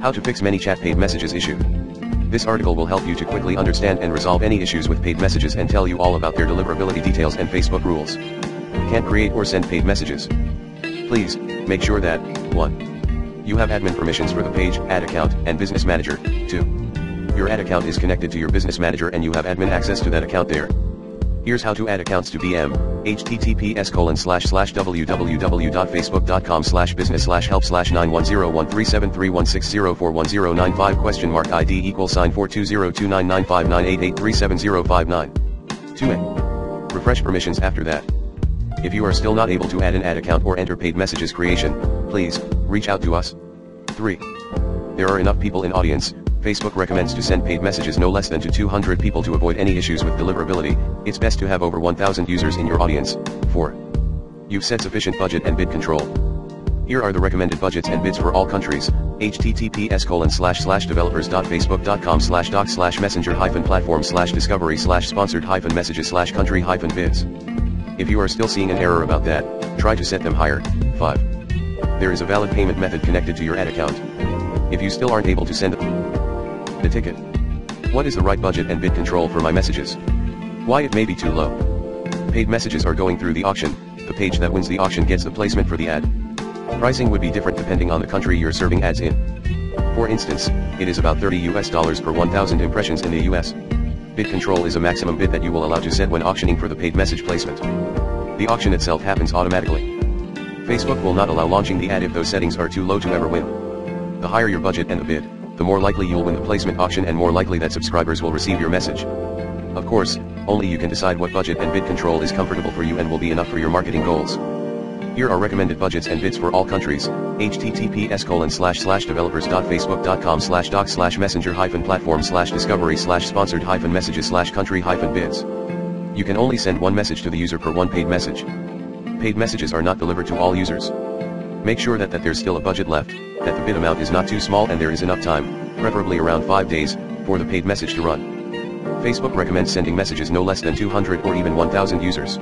How to fix ManyChat Paid Messages issue. This article will help you to quickly understand and resolve any issues with paid messages and tell you all about their deliverability details and Facebook rules. Can't create or send paid messages? Please, make sure that, 1. You have admin permissions for the page, ad account, and business manager. 2. Your ad account is connected to your business manager and you have admin access to that account there. Here's how to add accounts to BM, https://www.facebook.com/business/help/910137316041095???420299598837059. 2a. Refresh permissions after that. If you are still not able to add an ad account or enter paid messages creation, please, reach out to us. 3. There are enough people in audience. Facebook recommends to send paid messages no less than to 200 people to avoid any issues with deliverability. It's best to have over 1,000 users in your audience. 4. You've set sufficient budget and bid control. Here are the recommended budgets and bids for all countries. https://developers.facebook.com/doc/messenger-platform/discovery/sponsored-messages/country-bids. If you are still seeing an error about that, try to set them higher. 5. There is a valid payment method connected to your ad account. If you still aren't able to send the ticket. What is the right budget and bid control for my messages? Why it may be too low? Paid messages are going through the auction. The page that wins the auction gets the placement for the ad. Pricing would be different depending on the country you're serving ads in. For instance, it is about $30 per 1,000 impressions in the US. Bid control is a maximum bid that you will allow to set when auctioning for the paid message placement. The auction itself happens automatically. Facebook will not allow launching the ad if those settings are too low to ever win. The higher your budget and the bid, the more likely you'll win the placement auction and more likely that subscribers will receive your message. Of course, only you can decide what budget and bid control is comfortable for you and will be enough for your marketing goals. Here are recommended budgets and bids for all countries. https://developers.facebook.com/doc/messenger-platform/discovery/sponsored-messages/country-bids. You can only send one message to the user per one paid message. Paid messages are not delivered to all users. Make sure that there's still a budget left, that the bid amount is not too small and there is enough time, preferably around 5 days, for the paid message to run. Facebook recommends sending messages no less than 200 or even 1,000 users.